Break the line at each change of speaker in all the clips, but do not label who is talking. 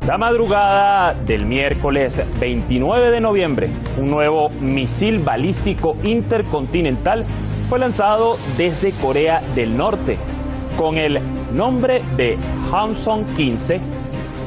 La madrugada del miércoles 29 de noviembre, un nuevo misil balístico intercontinental fue lanzado desde Corea del Norte con el nombre de Hwasong-15,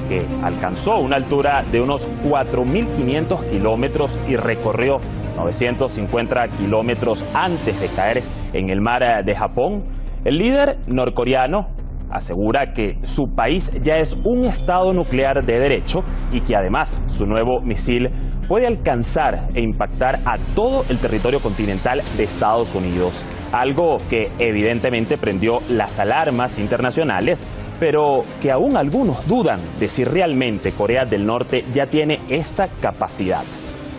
que alcanzó una altura de unos 4.500 kilómetros y recorrió 950 kilómetros antes de caer en el mar de Japón. El líder norcoreano asegura que su país ya es un estado nuclear de derecho y que además su nuevo misil puede alcanzar e impactar a todo el territorio continental de Estados Unidos. Algo que evidentemente prendió las alarmas internacionales, pero que aún algunos dudan de si realmente Corea del Norte ya tiene esta capacidad.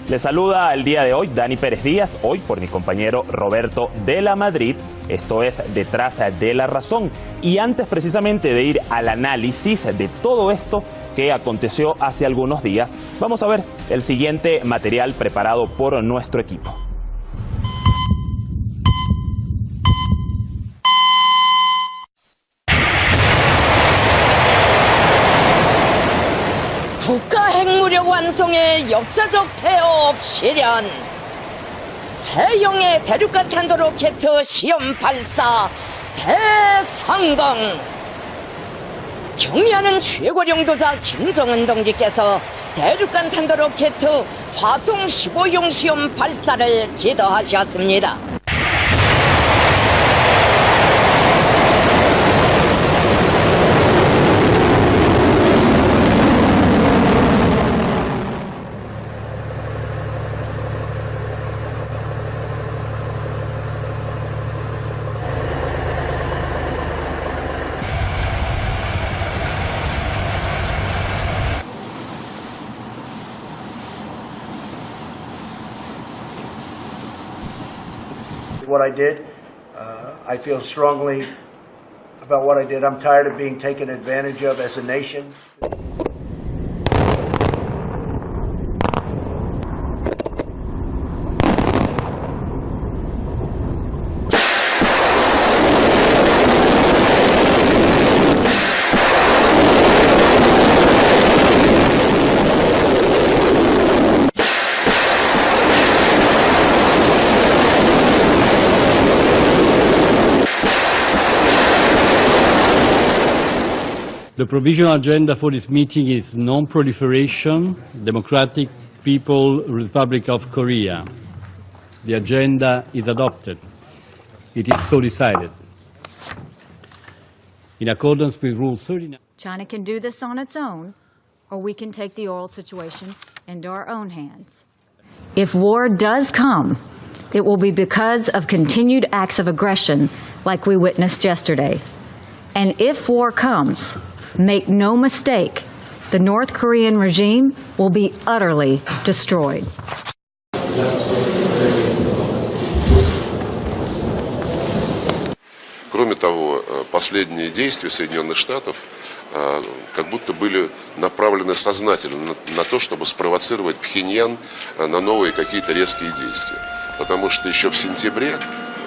Les saluda el día de hoy Dani Pérez Díaz, hoy por mi compañero Roberto de la Madrid. Esto es Detrás de la Razón. Y antes precisamente de ir al análisis de todo esto que aconteció hace algunos días, vamos a ver el siguiente material preparado por nuestro equipo.
국가 핵무력 완성의 역사적 폐업 실현, 세용의 대륙간 탄도 로켓 시험 발사 대성공. 경의하는 최고령 도자 김정은 동지께서 대륙간 탄도 로켓 화성 15용 시험 발사를 지도하셨습니다.
What I did. I feel strongly about what I did. I'm tired of being taken advantage of as a nation.
The provisional agenda for this meeting is non-proliferation, Democratic People's Republic of Korea. The agenda is adopted. It is so decided. In accordance with Rule 39.
China can do this on its own, or we can take the oil situation into our own hands. If war does come, it will be because of continued acts of aggression like we witnessed yesterday. And if war comes, make no mistake, the North Korean regime will be utterly destroyed.
Кроме того, последние действия Соединенных Штатов как будто были направлены сознательно на то, чтобы спровоцировать Пхеньян на новые какие-то резкие действия. Потому что еще в сентябре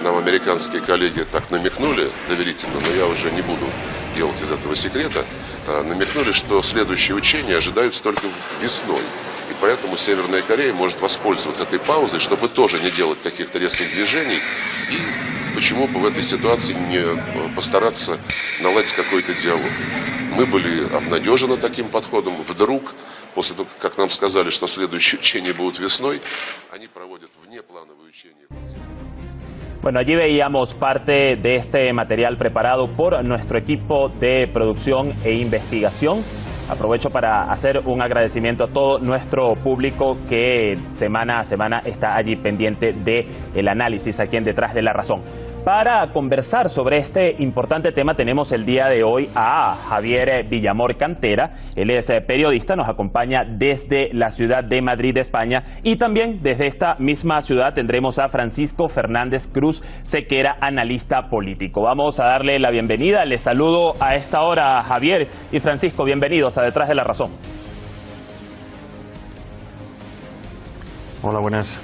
нам американские коллеги так намекнули доверительно, но я уже не буду делать из этого секрета, намекнули, что следующие учения ожидаются только весной. И поэтому Северная Корея может воспользоваться этой паузой, чтобы тоже не делать каких-то резких движений. И почему бы в этой ситуации не постараться наладить какой-то диалог. Мы были обнадежены таким подходом. Вдруг, после того, как нам сказали, что следующие учения будут весной, они проводят внеплановые учения.
Bueno, allí veíamos parte de este material preparado por nuestro equipo de producción e investigación. Aprovecho para hacer un agradecimiento a todo nuestro público que semana a semana está allí pendiente del análisis aquí en Detrás de la Razón. Para conversar sobre este importante tema tenemos el día de hoy a Javier Villamor Cantera. Él es periodista, nos acompaña desde la ciudad de Madrid, España. Y también desde esta misma ciudad tendremos a Francisco Fernández Cruz Sequera, analista político. Vamos a darle la bienvenida. Les saludo a esta hora a Javier y Francisco. Bienvenidos a Detrás de la Razón.
Hola, buenas.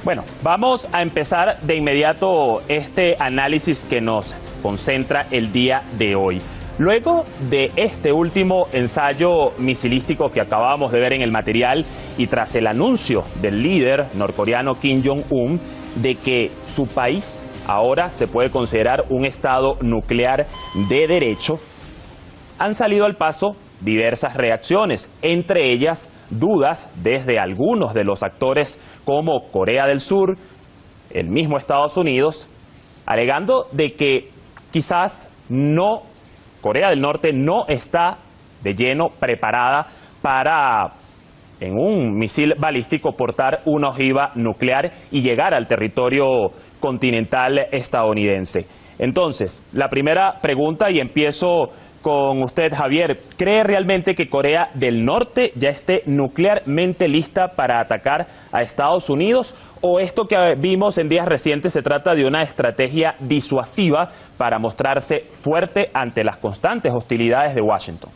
Bueno, vamos a empezar de inmediato este análisis que nos concentra el día de hoy. Luego de este último ensayo misilístico que acabamos de ver en el material y tras el anuncio del líder norcoreano Kim Jong-un de que su país ahora se puede considerar un estado nuclear de derecho, han salido al paso diversas reacciones, entre ellas dudas desde algunos de los actores como Corea del Sur, el mismo Estados Unidos, alegando de que quizás Corea del Norte no está de lleno preparada para, en un misil balístico, portar una ojiva nuclear y llegar al territorio continental estadounidense. Entonces, la primera pregunta, y empiezo con usted, Javier, ¿cree realmente que Corea del Norte ya esté nuclearmente lista para atacar a Estados Unidos? ¿O esto que vimos en días recientes se trata de una estrategia disuasiva para mostrarse fuerte ante las constantes hostilidades de Washington?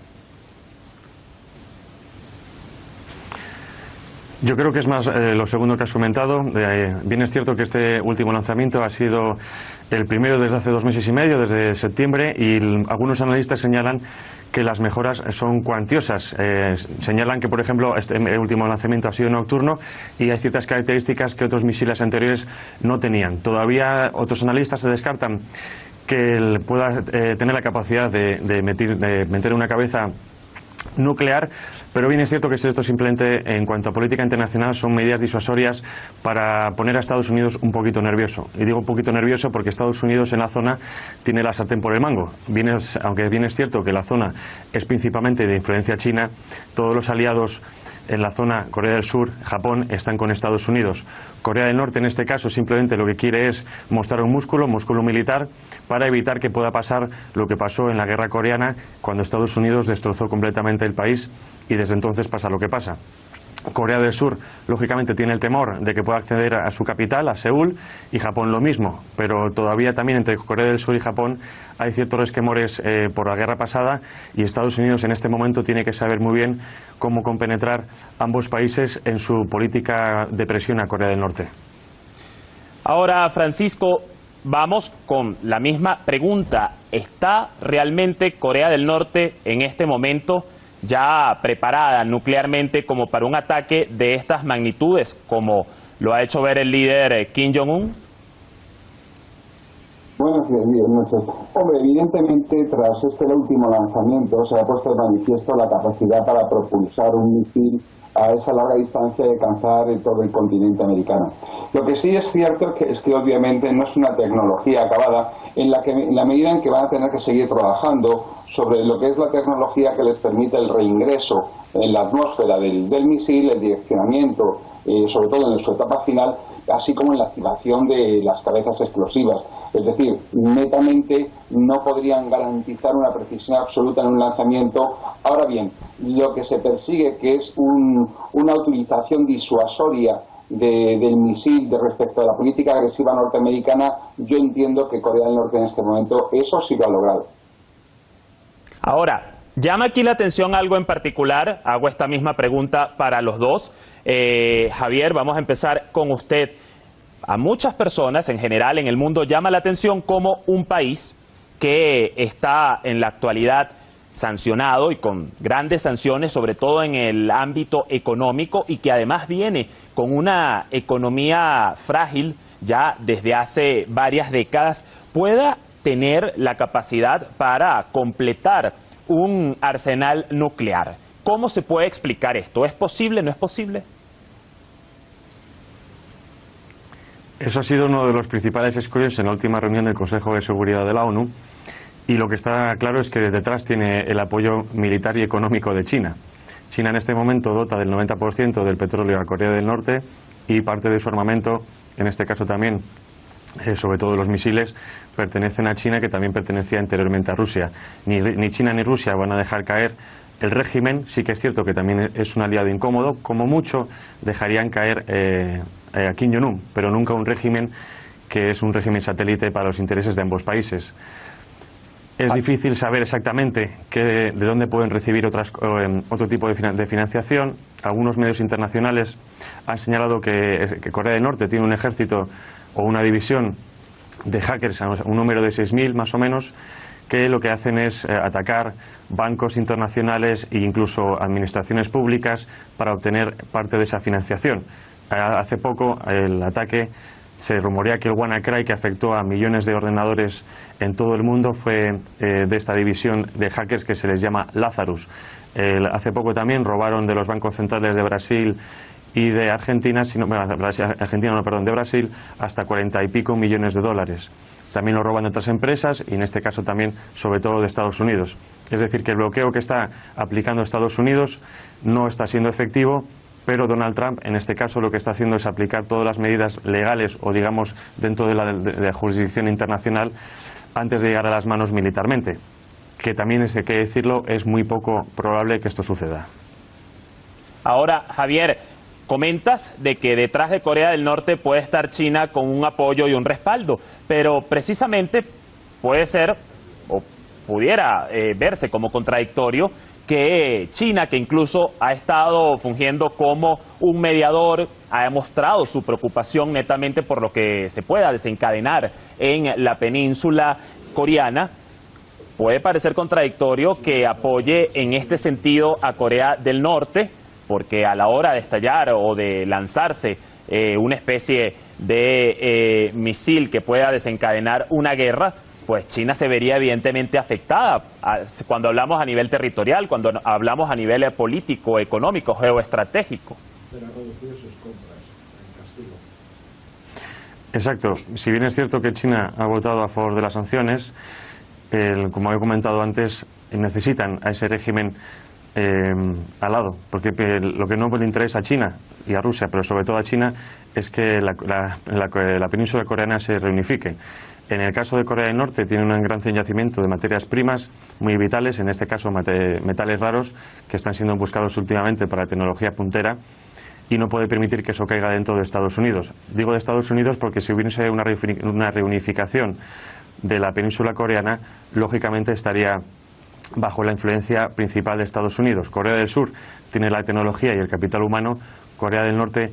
Yo creo que es más lo segundo que has comentado. Bien es cierto que este último lanzamiento ha sido el primero desde hace 2 meses y medio, desde septiembre, y algunos analistas señalan que las mejoras son cuantiosas. Señalan que, por ejemplo, este último lanzamiento ha sido nocturno y hay ciertas características que otros misiles anteriores no tenían. Todavía otros analistas se descartan que él pueda tener la capacidad de meter una cabeza nuclear, pero bien es cierto que esto simplemente, en cuanto a política internacional, son medidas disuasorias para poner a Estados Unidos un poquito nervioso. Y digo un poquito nervioso porque Estados Unidos en la zona tiene la sartén por el mango. Aunque bien es cierto que la zona es principalmente de influencia china, todos los aliados en la zona, Corea del Sur, Japón, están con Estados Unidos. Corea del Norte, en este caso, simplemente lo que quiere es mostrar un músculo militar, para evitar que pueda pasar lo que pasó en la guerra coreana, cuando Estados Unidos destrozó completamente el país, y desde entonces pasa lo que pasa. Corea del Sur, lógicamente, tiene el temor de que pueda acceder a su capital, a Seúl, y Japón lo mismo, pero todavía también entre Corea del Sur y Japón hay ciertos resquemores por la guerra pasada, y Estados Unidos en este momento tiene que saber muy bien cómo compenetrar ambos países en su política de presión a Corea del Norte.
Ahora, Francisco, vamos con la misma pregunta. ¿Está realmente Corea del Norte en este momento ya preparada nuclearmente como para un ataque de estas magnitudes, como lo ha hecho ver el líder Kim Jong-un?
Buenas noches. Hombre, evidentemente, tras este último lanzamiento se ha puesto de manifiesto la capacidad para propulsar un misil a esa larga distancia y alcanzar todo el continente americano. Lo que sí es cierto es que obviamente no es una tecnología acabada, en la medida en que van a tener que seguir trabajando sobre lo que es la tecnología que les permite el reingreso en la atmósfera del misil, el direccionamiento, sobre todo en su etapa final, así como en la activación de las cabezas explosivas. Es decir, netamente no podrían garantizar una precisión absoluta en un lanzamiento. Ahora bien, lo que se persigue, que es una utilización disuasoria del misil respecto a la política agresiva norteamericana, yo entiendo que Corea del Norte en este momento eso sí lo ha logrado.
Ahora, llama aquí la atención algo en particular, hago esta misma pregunta para los dos. Javier, vamos a empezar con usted. A muchas personas en general en el mundo llama la atención cómo un país que está en la actualidad sancionado y con grandes sanciones, sobre todo en el ámbito económico, y que además viene con una economía frágil ya desde hace varias décadas, pueda tener la capacidad para completar un arsenal nuclear. ¿Cómo se puede explicar esto? ¿Es posible? ¿No es posible?
Eso ha sido uno de los principales escollos en la última reunión del Consejo de Seguridad de la ONU, y lo que está claro es que detrás tiene el apoyo militar y económico de China. China en este momento dota del 90% del petróleo a Corea del Norte, y parte de su armamento, en este caso también, sobre todo los misiles, pertenecen a China, que también pertenecía anteriormente a Rusia. Ni China ni Rusia van a dejar caer el régimen. Sí que es cierto que también es un aliado incómodo. Como mucho dejarían caer a Kim Jong-un, pero nunca un régimen que es un régimen satélite para los intereses de ambos países. Es difícil saber exactamente de dónde pueden recibir otro tipo de financiación. Algunos medios internacionales han señalado que Corea del Norte tiene un ejército o una división de hackers, un número de 6.000 más o menos, que lo que hacen es atacar bancos internacionales e incluso administraciones públicas para obtener parte de esa financiación. Hace poco el ataque, se rumorea que el WannaCry, que afectó a millones de ordenadores en todo el mundo, fue de esta división de hackers que se les llama Lazarus. Hace poco también robaron de los bancos centrales de Brasil y de Argentina, de Brasil, hasta 40 y pico millones de dólares. También lo roban de otras empresas y en este caso también, sobre todo, de Estados Unidos. Es decir, que el bloqueo que está aplicando Estados Unidos no está siendo efectivo, pero Donald Trump, en este caso, lo que está haciendo es aplicar todas las medidas legales o, digamos, dentro de la jurisdicción internacional antes de llegar a las manos militarmente, que también, hay que decirlo, es muy poco probable que esto suceda.
Ahora, Javier, comentas de que detrás de Corea del Norte puede estar China con un apoyo y un respaldo, pero precisamente puede ser o pudiera verse como contradictorio que China, que incluso ha estado fungiendo como un mediador, ha mostrado su preocupación netamente por lo que se pueda desencadenar en la península coreana, puede parecer contradictorio que apoye en este sentido a Corea del Norte, porque a la hora de estallar o de lanzarse una especie de misil que pueda desencadenar una guerra, pues China se vería evidentemente afectada cuando hablamos a nivel territorial, cuando hablamos a nivel político, económico, geoestratégico.
Pero ha reducido sus compras en castigo.
Exacto. Si bien es cierto que China ha votado a favor de las sanciones, como he comentado antes, necesitan a ese régimen al lado, porque lo que no le interesa a China y a Rusia, pero sobre todo a China, es que la península coreana se reunifique. En el caso de Corea del Norte tiene un gran yacimiento de materias primas muy vitales, en este caso metales raros, que están siendo buscados últimamente para tecnología puntera, y no puede permitir que eso caiga dentro de Estados Unidos. Digo de Estados Unidos porque si hubiese una reunificación de la península coreana, lógicamente estaría bajo la influencia principal de Estados Unidos. Corea del Sur tiene la tecnología y el capital humano, Corea del Norte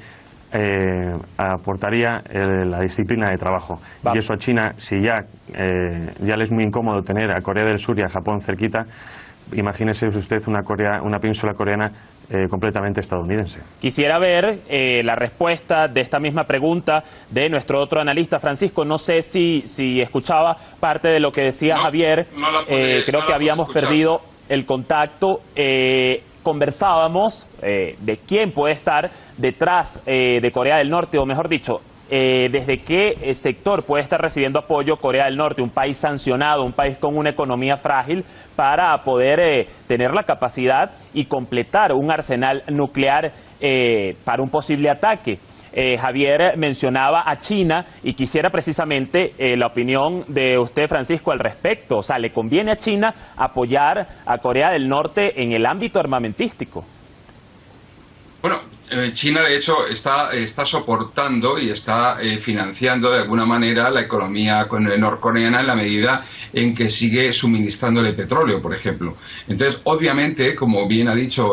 aportaría la disciplina de trabajo. Y eso a China, si ya le es muy incómodo tener a Corea del Sur y a Japón cerquita, imagínese usted una península coreana completamente estadounidense.
Quisiera ver la respuesta de esta misma pregunta de nuestro otro analista, Francisco. No sé si escuchaba parte de lo que decía Javier. Creo que habíamos perdido el contacto. Conversábamos de quién puede estar detrás de Corea del Norte, o mejor dicho, desde qué sector puede estar recibiendo apoyo Corea del Norte, un país sancionado, un país con una economía frágil, para poder tener la capacidad y completar un arsenal nuclear para un posible ataque. Javier mencionaba a China y quisiera precisamente la opinión de usted, Francisco, al respecto. O sea, ¿le conviene a China apoyar a Corea del Norte en el ámbito armamentístico?
Bueno, China de hecho está soportando y está financiando de alguna manera la economía norcoreana en la medida en que sigue suministrándole petróleo, por ejemplo. Entonces, obviamente, como bien ha dicho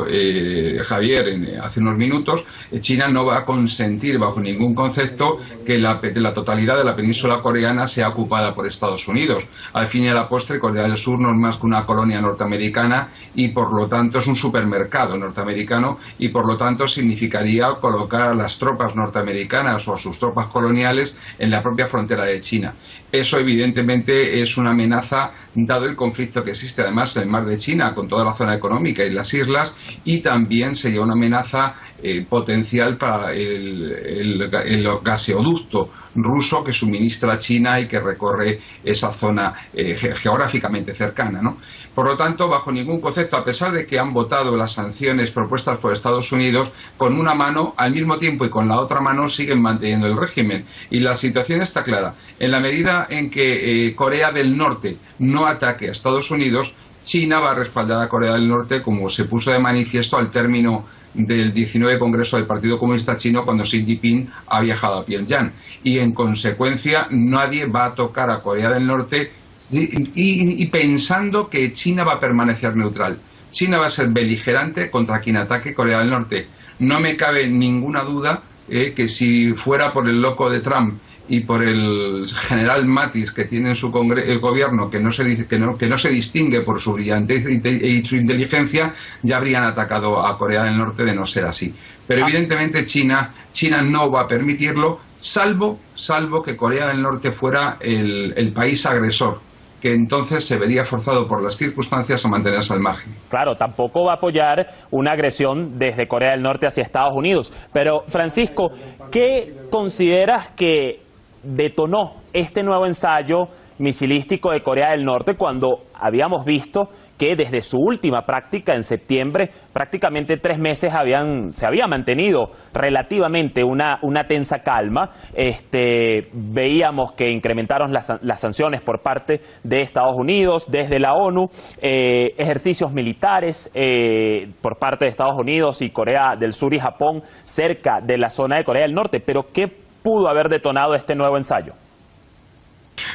Javier hace unos minutos, China no va a consentir bajo ningún concepto que la totalidad de la península coreana sea ocupada por Estados Unidos. Al fin y a la postre, Corea del Sur no es más que una colonia norteamericana y por lo tanto es un supermercado norteamericano y por lo tanto significaría colocar a las tropas norteamericanas o a sus tropas coloniales en la propia frontera de China. Eso evidentemente es una amenaza dado el conflicto que existe además en el mar de China con toda la zona económica y las islas, y también sería una amenaza potencial para el gaseoducto ruso que suministra a China y que recorre esa zona geográficamente cercana, ¿no? Por lo tanto, bajo ningún concepto, a pesar de que han votado las sanciones propuestas por Estados Unidos, con una mano al mismo tiempo y con la otra mano siguen manteniendo el régimen. Y la situación está clara. En la medida en que Corea del Norte no ataque a Estados Unidos, China va a respaldar a Corea del Norte, como se puso de manifiesto al término del 19 Congreso del Partido Comunista Chino cuando Xi Jinping ha viajado a Pyongyang. Y en consecuencia nadie va a tocar a Corea del Norte y pensando que China va a permanecer neutral. China va a ser beligerante contra quien ataque Corea del Norte. No me cabe ninguna duda que si fuera por el loco de Trump y por el general Mattis que tiene en su el gobierno, que no se distingue por su brillantez y su inteligencia, ya habrían atacado a Corea del Norte de no ser así. Pero evidentemente China no va a permitirlo, salvo que Corea del Norte fuera el país agresor, que entonces se vería forzado por las circunstancias a mantenerse al margen.
Claro, tampoco va a apoyar una agresión desde Corea del Norte hacia Estados Unidos. Pero, Francisco, ¿qué consideras que detonó este nuevo ensayo misilístico de Corea del Norte cuando habíamos visto que desde su última práctica en septiembre, prácticamente 3 meses se había mantenido relativamente una tensa calma? Veíamos que incrementaron las sanciones por parte de Estados Unidos, desde la ONU, ejercicios militares por parte de Estados Unidos y Corea del Sur y Japón cerca de la zona de Corea del Norte. Pero ¿qué pudo haber detonado este nuevo ensayo?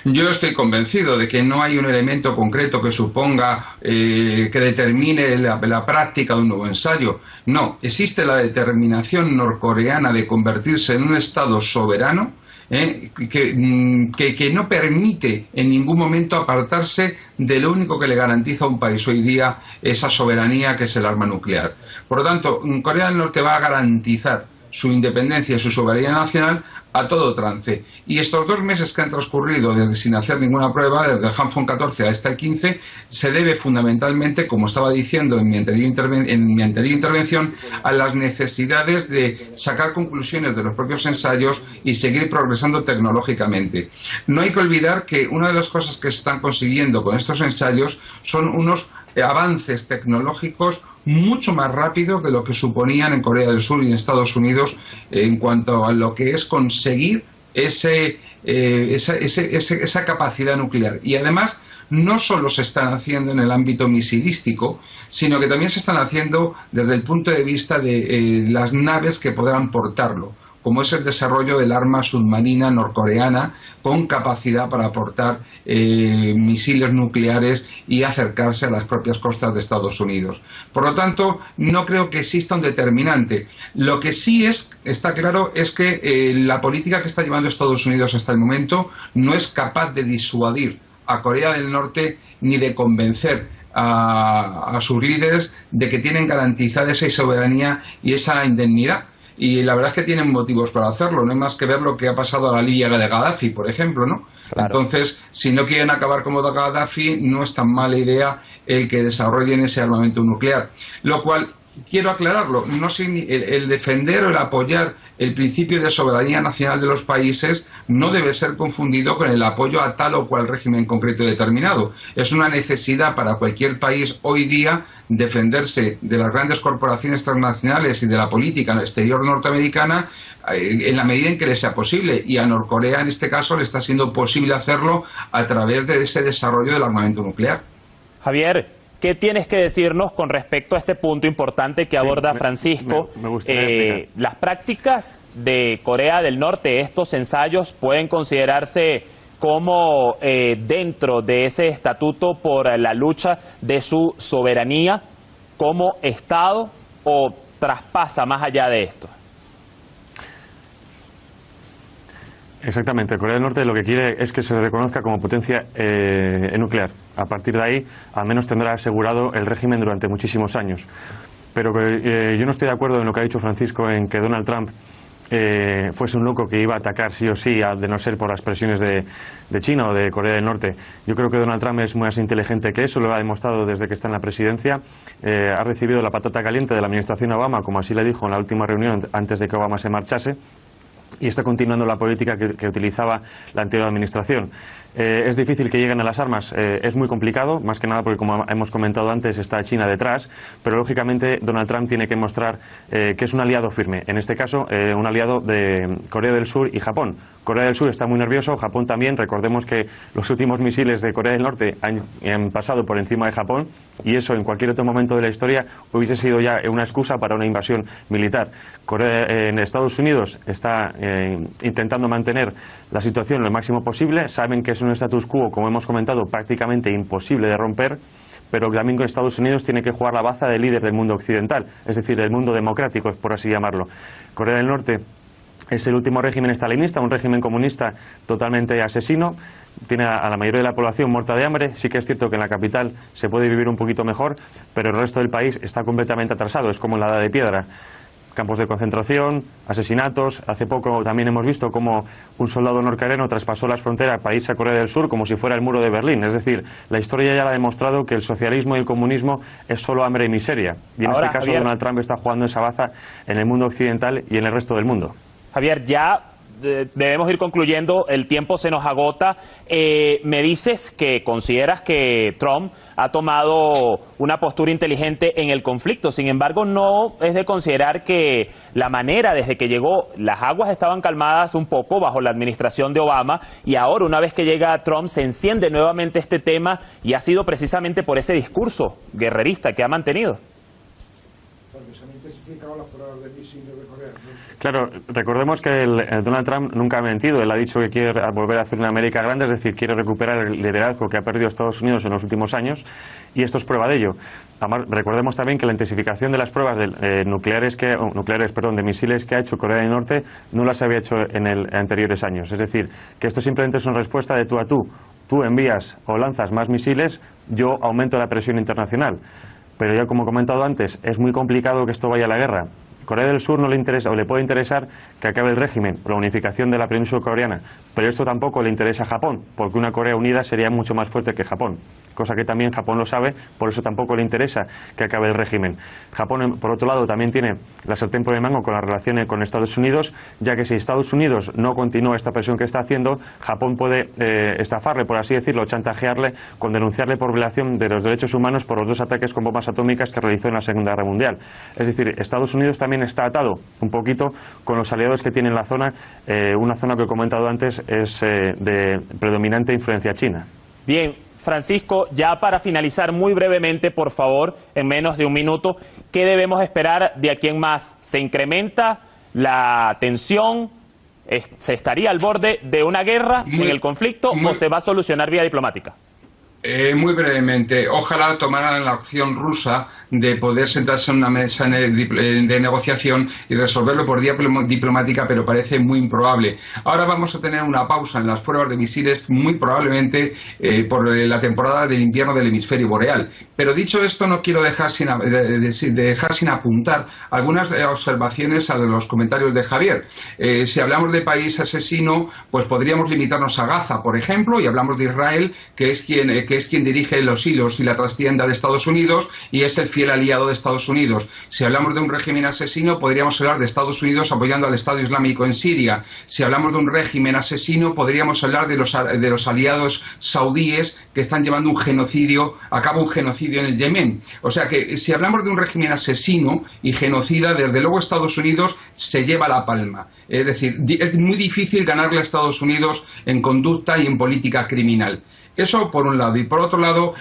Yo estoy convencido de que no hay un elemento concreto que suponga que determine la práctica de un nuevo ensayo. No, existe la determinación norcoreana de convertirse en un Estado soberano que no permite en ningún momento apartarse de lo único que le garantiza a un país hoy día esa soberanía, que es el arma nuclear. Por lo tanto, Corea del Norte va a garantizar su independencia y su soberanía nacional a todo trance. Y estos 2 meses que han transcurrido sin hacer ninguna prueba, desde el Hanfong 14 a este 15, se debe fundamentalmente, como estaba diciendo en mi anterior intervención, a las necesidades de sacar conclusiones de los propios ensayos y seguir progresando tecnológicamente. No hay que olvidar que una de las cosas que se están consiguiendo con estos ensayos son unos avances tecnológicos mucho más rápidos de lo que suponían en Corea del Sur y en Estados Unidos en cuanto a lo que es conseguir esa capacidad nuclear. Y además no solo se están haciendo en el ámbito misilístico, sino que también se están haciendo desde el punto de vista de las naves que podrán portarlo, como es el desarrollo del arma submarina norcoreana con capacidad para aportar misiles nucleares y acercarse a las propias costas de Estados Unidos. Por lo tanto, no creo que exista un determinante. Lo que sí está claro es que la política que está llevando Estados Unidos hasta el momento no es capaz de disuadir a Corea del Norte ni de convencer a sus líderes de que tienen garantizada esa soberanía y esa indemnidad. Y la verdad es que tienen motivos para hacerlo, no hay más que ver lo que ha pasado a la Libia de Gaddafi, por ejemplo, ¿no? Claro. Entonces, si no quieren acabar como Gaddafi, no es tan mala idea el que desarrollen ese armamento nuclear. Lo cual, quiero aclararlo, el defender o el apoyar el principio de soberanía nacional de los países no debe ser confundido con el apoyo a tal o cual régimen concreto y determinado. Es una necesidad para cualquier país hoy día defenderse de las grandes corporaciones transnacionales y de la política exterior norteamericana en la medida en que le sea posible, y a Norcorea en este caso le está siendo posible hacerlo a través de ese desarrollo del armamento nuclear.
Javier, ¿qué tienes que decirnos con respecto a este punto importante que aborda Francisco?
Me gustaría
las prácticas de Corea del Norte, estos ensayos, pueden considerarse como dentro de ese estatuto por la lucha de su soberanía como Estado, o traspasa más allá de esto?
Exactamente. Corea del Norte lo que quiere es que se reconozca como potencia nuclear. A partir de ahí, al menos tendrá asegurado el régimen durante muchísimos años. Pero yo no estoy de acuerdo en lo que ha dicho Francisco, en que Donald Trump fuese un loco que iba a atacar sí o sí, de no ser por las presiones de China o de Corea del Norte. Yo creo que Donald Trump es más inteligente que eso, lo ha demostrado desde que está en la presidencia. Ha recibido la patata caliente de la administración Obama, como así le dijo en la última reunión antes de que Obama se marchase, y está continuando la política que utilizaba la anterior administración. Es difícil que lleguen a las armas, es muy complicado, más que nada porque, como hemos comentado antes, está China detrás, pero lógicamente Donald Trump tiene que mostrar que es un aliado firme, en este caso un aliado de Corea del Sur y Japón. Corea del Sur está muy nervioso, Japón también. Recordemos que los últimos misiles de Corea del Norte han pasado por encima de Japón, y eso en cualquier otro momento de la historia hubiese sido ya una excusa para una invasión militar. En Estados Unidos está intentando mantener la situación lo máximo posible. Saben que es un status quo, como hemos comentado, prácticamente imposible de romper, pero también que Estados Unidos tiene que jugar la baza de líder del mundo occidental, es decir, del mundo democrático, por así llamarlo. Corea del Norte Es el último régimen estalinista, un régimen comunista totalmente asesino. Tiene a la mayoría de la población muerta de hambre. Sí que es cierto que en la capital se puede vivir un poquito mejor, pero el resto del país está completamente atrasado. Es como en la Edad de Piedra. Campos de concentración, asesinatos. Hace poco también hemos visto cómo un soldado norcoreano traspasó las fronteras para irse a Corea del Sur como si fuera el muro de Berlín. Es decir, la historia ya ha demostrado que el socialismo y el comunismo es solo hambre y miseria. Y en
Ahora,
este caso
Javier,
Donald Trump está jugando esa baza en el mundo occidental y en el resto del mundo.
Javier, ya debemos ir concluyendo, el tiempo se nos agota. Me dices que consideras que Trump ha tomado una postura inteligente en el conflicto. Sin embargo, no es de considerar que la manera desde que llegó, las aguas estaban calmadas un poco bajo la administración de Obama, y ahora, una vez que llega Trump, se enciende nuevamente este tema, y ha sido precisamente por ese discurso guerrerista que ha mantenido.
Porque se han intensificado las pruebas de misiles de Corea.
Claro, recordemos que Donald Trump nunca ha mentido. Él ha dicho que quiere volver a hacer una América grande, es decir, quiere recuperar el liderazgo que ha perdido Estados Unidos en los últimos años, y esto es prueba de ello. Además, recordemos también que la intensificación de las pruebas de misiles que ha hecho Corea del Norte no las había hecho en anteriores años. Es decir, que esto simplemente es una respuesta de tú a tú. Tú envías o lanzas más misiles, yo aumento la presión internacional. Pero ya, como he comentado antes, es muy complicado que esto vaya a la guerra. Corea del Sur no le interesa, o le puede interesar que acabe el régimen, la unificación de la península coreana, pero esto tampoco le interesa a Japón, porque una Corea unida sería mucho más fuerte que Japón, cosa que también Japón lo sabe, por eso tampoco le interesa que acabe el régimen. Japón, por otro lado, también tiene la sartén por el mango con las relaciones con Estados Unidos, ya que si Estados Unidos no continúa esta presión que está haciendo, Japón puede estafarle, por así decirlo, chantajearle con denunciarle por violación de los derechos humanos por los 2 ataques con bombas atómicas que realizó en la Segunda Guerra Mundial. Es decir, Estados Unidos también está atado un poquito con los aliados que tiene en la zona, una zona que he comentado antes es de predominante influencia china.
Bien, Francisco, ya para finalizar muy brevemente, por favor, en menos de un minuto, ¿qué debemos esperar de aquí en más? ¿Se incrementa la tensión? ¿Se estaría al borde de una guerra en el conflicto o se va a solucionar vía diplomática?
Muy brevemente, ojalá tomaran la opción rusa de poder sentarse en una mesa de negociación y resolverlo por vía diplomática, pero parece muy improbable. Ahora vamos a tener una pausa en las pruebas de misiles, muy probablemente por la temporada del invierno del hemisferio boreal. Pero dicho esto, no quiero dejar sin apuntar algunas observaciones a los comentarios de Javier. Si hablamos de país asesino, pues podríamos limitarnos a Gaza, por ejemplo, y hablamos de Israel, que es quien dirige los hilos y la trastienda de Estados Unidos y es el fiel aliado de Estados Unidos. Si hablamos de un régimen asesino, podríamos hablar de Estados Unidos apoyando al Estado Islámico en Siria. Si hablamos de un régimen asesino, podríamos hablar de los aliados saudíes que están llevando a cabo un genocidio en el Yemen. O sea que si hablamos de un régimen asesino y genocida, desde luego Estados Unidos se lleva la palma. Es decir, es muy difícil ganarle a Estados Unidos en conducta y en política criminal. Eso por un lado. Y por otro lado,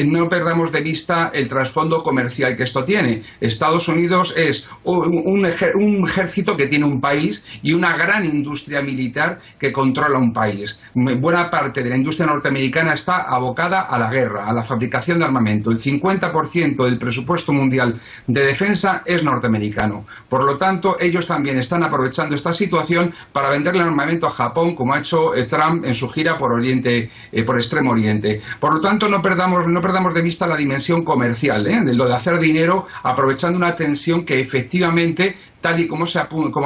no perdamos de vista el trasfondo comercial que esto tiene. Estados Unidos es un ejército que tiene un país y una gran industria militar que controla un país. Buena parte de la industria norteamericana está abocada a la guerra, a la fabricación de armamento. El 50% del presupuesto mundial de defensa es norteamericano. Por lo tanto, ellos también están aprovechando esta situación para venderle armamento a Japón, como ha hecho Trump en su gira por Extremo Oriente. Por lo tanto, no perdamos de vista la dimensión comercial, de lo de hacer dinero aprovechando una tensión que efectivamente, tal y como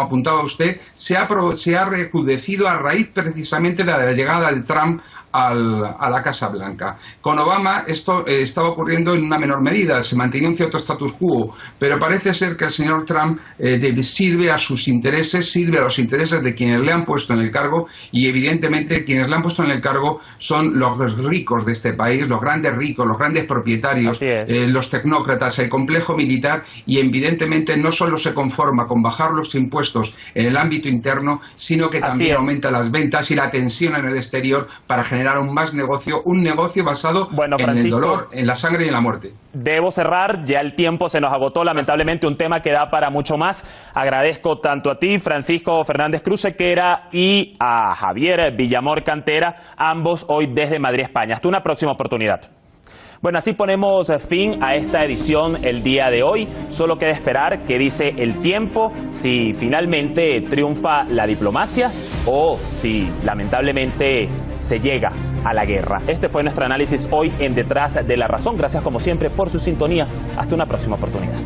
apuntaba usted, se ha recrudecido a raíz precisamente de la llegada de Trump a la Casa Blanca. Con Obama esto estaba ocurriendo en una menor medida, se mantenía un cierto status quo, pero parece ser que el señor Trump sirve a los intereses de quienes le han puesto en el cargo, y evidentemente quienes le han puesto en el cargo son los ricos de este país, los grandes ricos, los grandes propietarios, los tecnócratas, el complejo militar, y evidentemente no solo se conforma con bajar los impuestos en el ámbito interno, sino que también aumenta las ventas y la tensión en el exterior para generar un negocio basado en el dolor, en la sangre y en la muerte.
Debo cerrar, ya el tiempo se nos agotó, lamentablemente un tema que da para mucho más. Agradezco tanto a ti, Francisco Fernández Cruz Sequera, y a Javier Villamor Cantera, ambos hoy desde Madrid, España. Hasta una próxima oportunidad. Bueno, así ponemos fin a esta edición el día de hoy. Solo queda esperar qué dice el tiempo, si finalmente triunfa la diplomacia o si lamentablemente se llega a la guerra. Este fue nuestro análisis hoy en Detrás de la Razón. Gracias como siempre por su sintonía. Hasta una próxima oportunidad.